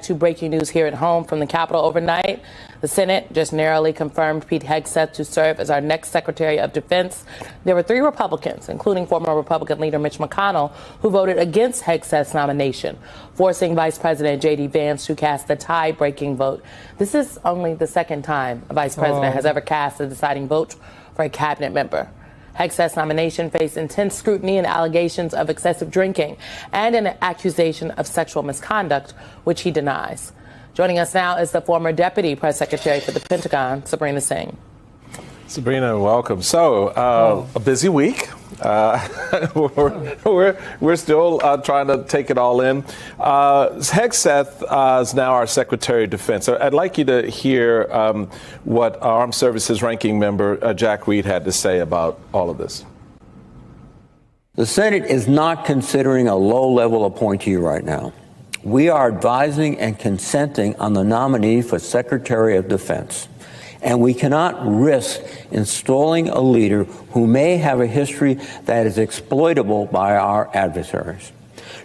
To breaking news here at home from the Capitol overnight. The Senate just narrowly confirmed Pete Hegseth to serve as our next Secretary of Defense. There were 3 Republicans, including former Republican leader Mitch McConnell, who voted against Hegseth's nomination, forcing Vice President J.D. Vance to cast the tie-breaking vote. This is only the second time a vice president has ever cast a deciding vote for a cabinet member. Hegseth's nomination faced intense scrutiny and allegations of excessive drinking and an accusation of sexual misconduct, which he denies. Joining us now is the former Deputy Press Secretary for the Pentagon, Sabrina Singh. Sabrina, welcome. So, a busy week. We're still trying to take it all in. Hegseth is now our Secretary of Defense. I'd like you to hear what Armed Services Ranking Member Jack Reed had to say about all of this. The Senate is not considering a low-level appointee right now. We are advising and consenting on the nominee for Secretary of Defense. And we cannot risk installing a leader who may have a history that is exploitable by our adversaries.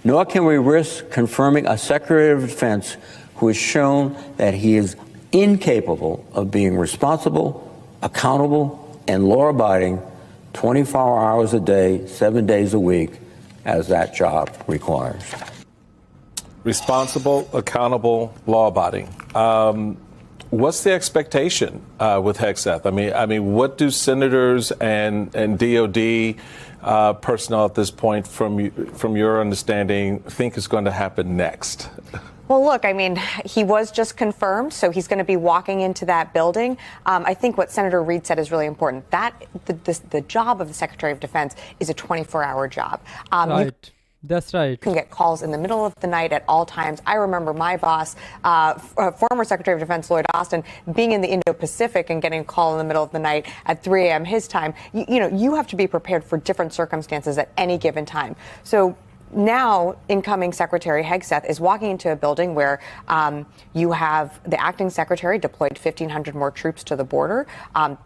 Nor can we risk confirming a Secretary of Defense who has shown that he is incapable of being responsible, accountable, and law-abiding 24 hours a day, 7 days a week, as that job requires. Responsible, accountable, law-abiding. What's the expectation with Hegseth? I mean, what do senators and DOD personnel at this point, from your understanding, think is going to happen next? Well, look, I mean, he was just confirmed, so he's going to be walking into that building. I think what Senator Reed said is really important. That the job of the Secretary of Defense is a 24-hour job. Right. That's right. You can get calls in the middle of the night at all times. I remember my boss, former Secretary of Defense Lloyd Austin, being in the Indo-Pacific and getting a call in the middle of the night at 3 a.m. his time. You have to be prepared for different circumstances at any given time. So now, incoming Secretary Hegseth is walking into a building where you have the acting secretary deployed 1,500 more troops to the border.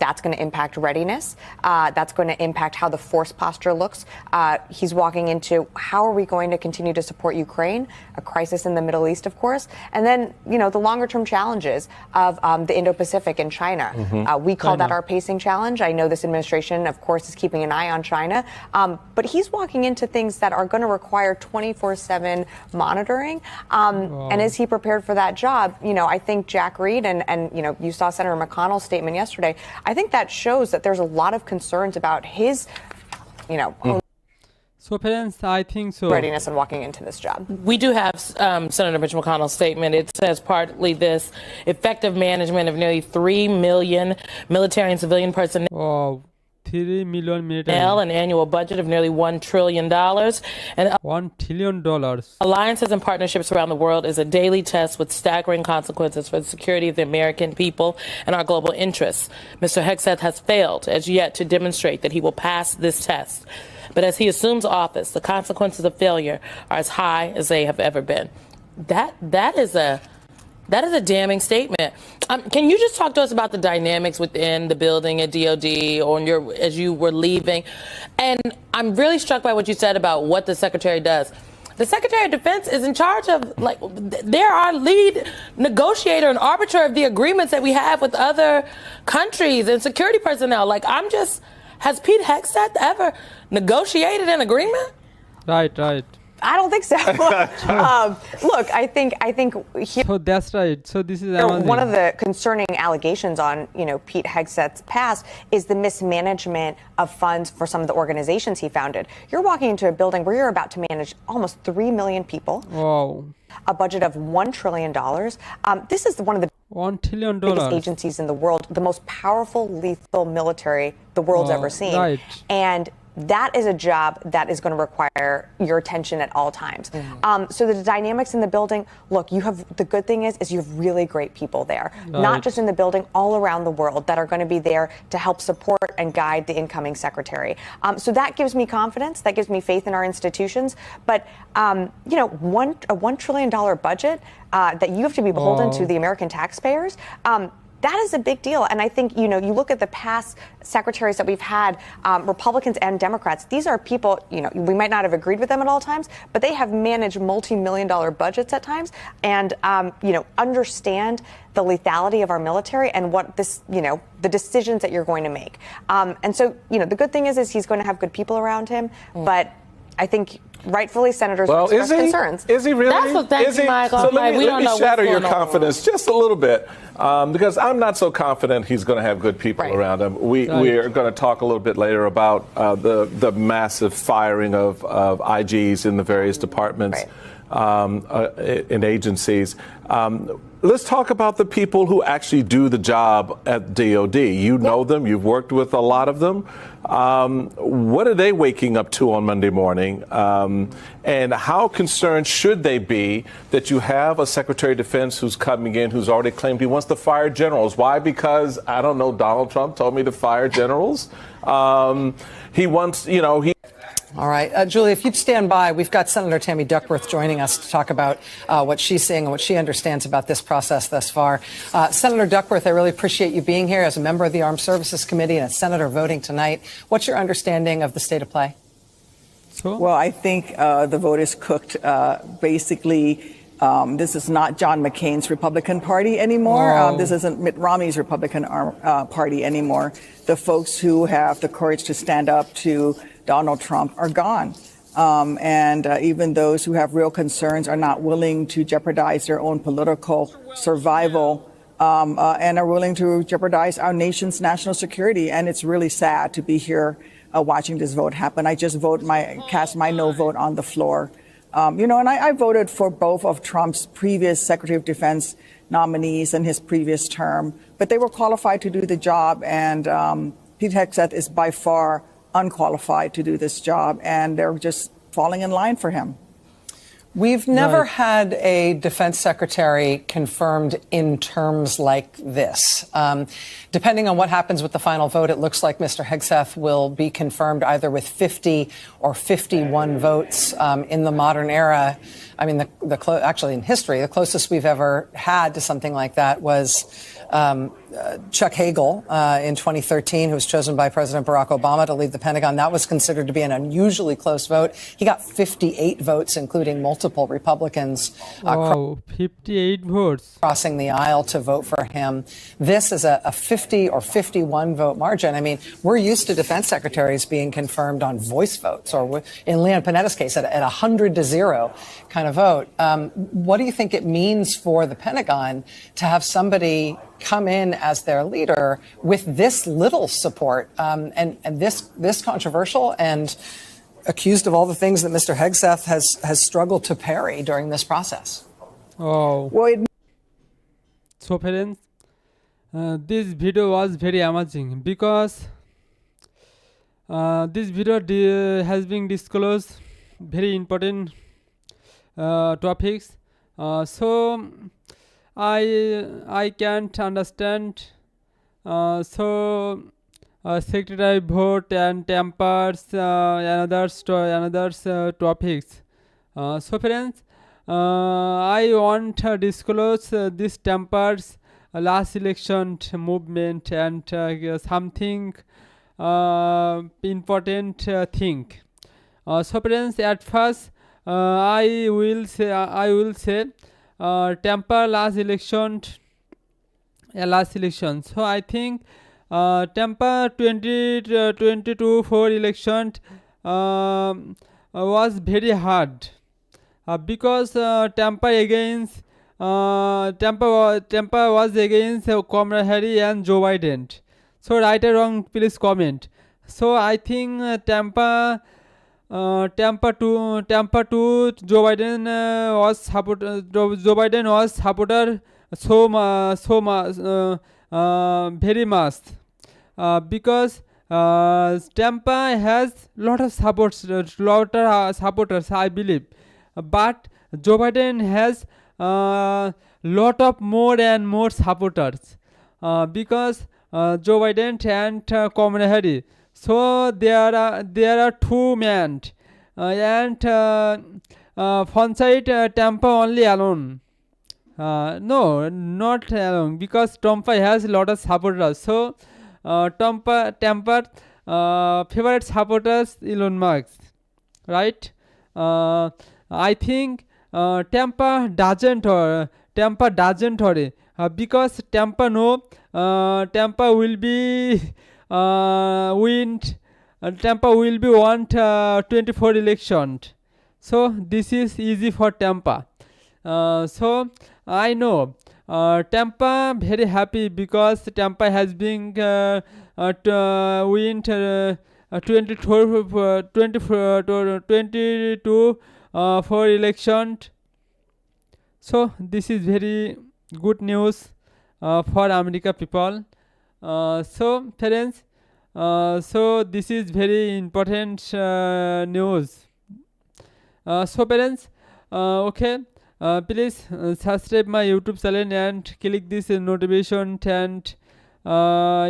That's going to impact readiness. That's going to impact how the force posture looks. He's walking into how are we going to continue to support Ukraine, a crisis in the Middle East, of course, and then, the longer term challenges of the Indo-Pacific and China. We call that our pacing challenge. I know this administration, of course, is keeping an eye on China, but he's walking into things that are going to require 24/7 monitoring. And is he prepared for that job? I think Jack Reed and you saw Senator McConnell's statement yesterday. I think that shows that there's a lot of concerns about his, So, parents, I think so. readiness and walking into this job. We do have Senator Mitch McConnell's statement. It says partly this: effective management of nearly 3 million military and civilian personnel. Wow. 3 million military. An annual budget of nearly $1 trillion. And $1 trillion. alliances and partnerships around the world is a daily test with staggering consequences for the security of the American people and our global interests. Mr. Hegseth has failed as yet to demonstrate that he will pass this test. But as he assumes office, the consequences of failure are as high as they have ever been. That is a damning statement. Can you just talk to us about the dynamics within the building at DOD as you were leaving? And I'm really struck by what you said about what the Secretary does. The Secretary of Defense is in charge of, they're our lead negotiator and arbiter of the agreements that we have with other countries and security personnel. Has Pete Hegseth ever negotiated an agreement? Right. I don't think so. Look, I think here. So that's right. So this is one of the concerning allegations on Pete Hegseth's past is the mismanagement of funds for some of the organizations he founded. You're walking into a building where you're about to manage almost 3 million people. Wow. A budget of $1 trillion. This is one of the $1 trillion biggest agencies in the world, the most powerful, lethal military the world's ever seen. Right. And that is a job that is going to require your attention at all times. So the dynamics in the building, look, the good thing is you have really great people there, not just in the building, all around the world that are going to be there to help support and guide the incoming secretary. So that gives me confidence. That gives me faith in our institutions. But, a $1 trillion budget that you have to be beholden to the American taxpayers. That is a big deal. And I think, you look at the past secretaries that we've had, Republicans and Democrats, these are people, we might not have agreed with them at all times, but they have managed multi-million-dollar budgets at times and, understand the lethality of our military and what the decisions that you're going to make. And so, the good thing is he's going to have good people around him, but I think rightfully senators will express concerns. Is he really? That's what, thank you, Michael. So let We me don't know shatter what's your going on. confidence just a little bit, because I'm not so confident he's going to have good people Right. around him. We are going to talk a little bit later about the massive firing of IGs in the various departments. Right. In agencies. Let's talk about the people who actually do the job at DOD. You know them. You've worked with a lot of them. What are they waking up to on Monday morning? And how concerned should they be that you have a Secretary of Defense who's coming in who's already claimed he wants to fire generals? Why? Because, I don't know, Donald Trump told me to fire generals. He wants, All right. Julie, if you'd stand by, we've got Senator Tammy Duckworth joining us to talk about what she's seeing and what she understands about this process thus far. Senator Duckworth, I really appreciate you being here as a member of the Armed Services Committee and a senator voting tonight. What's your understanding of the state of play? So, Well, I think the vote is cooked. Basically, this is not John McCain's Republican Party anymore. Wow. This isn't Mitt Romney's Republican Party anymore. The folks who have the courage to stand up to Donald Trump are gone. And even those who have real concerns are not willing to jeopardize their own political survival and are willing to jeopardize our nation's national security. And it's really sad to be here watching this vote happen. I just cast my no vote on the floor. And I voted for both of Trump's previous Secretary of Defense nominees in his previous term, but they were qualified to do the job. And Pete Hegseth is by far unqualified to do this job, and they're just falling in line for him. We've never had a defense secretary confirmed in terms like this. Depending on what happens with the final vote, it looks like Mr. Hegseth will be confirmed either with 50 or 51 votes in the modern era. I mean, actually in history, the closest we've ever had to something like that was Chuck Hagel in 2013, who was chosen by President Barack Obama to lead the Pentagon. That was considered to be an unusually close vote. He got 58 votes, including multiple Republicans wow, 58 votes. crossing the aisle to vote for him. This is a 50 or 51 vote margin. I mean, we're used to defense secretaries being confirmed on voice votes, or in Leon Panetta's case, at 100-0 kind of vote. What do you think it means for the Pentagon to have somebody come in as their leader with this little support and this controversial and accused of all the things that Mr. Hegseth has struggled to parry during this process? Oh, Well, so friends, this video was very amazing because this video has been disclosed very important topics. So I can't understand. Secretary vote and tampers another topics. So friends, I want to disclose this tampers last election movement and something important thing. So friends, at first I will say temper last election. So I think temper 2022 for election was very hard because temper was against Kamala Harris and Joe Biden. So right or wrong, please comment. So I think temper to Joe Biden was supporter very much because Tampa has lot of supporters, I believe, but Joe Biden has lot of more and more supporters because Joe Biden and Kamala Harris. So there are two men and from side Tampa only alone. No, not alone because Tampa has a lot of supporters. So Tampa favorite supporters Elon Musk, right? I think Tampa doesn't worry because Tampa know Tampa will be win. Tampa will be won 24 election. So this is easy for Tampa. So I know Tampa very happy because Tampa has been win 22 for election. So this is very good news for America people. So friends, so this is very important news. So parents, okay, please subscribe my YouTube channel and click this notification, and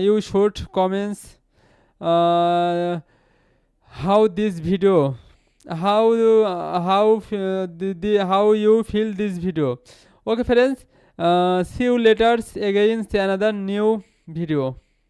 you should comments how this video, how you feel this video. Okay friends, see you later again, see another new video.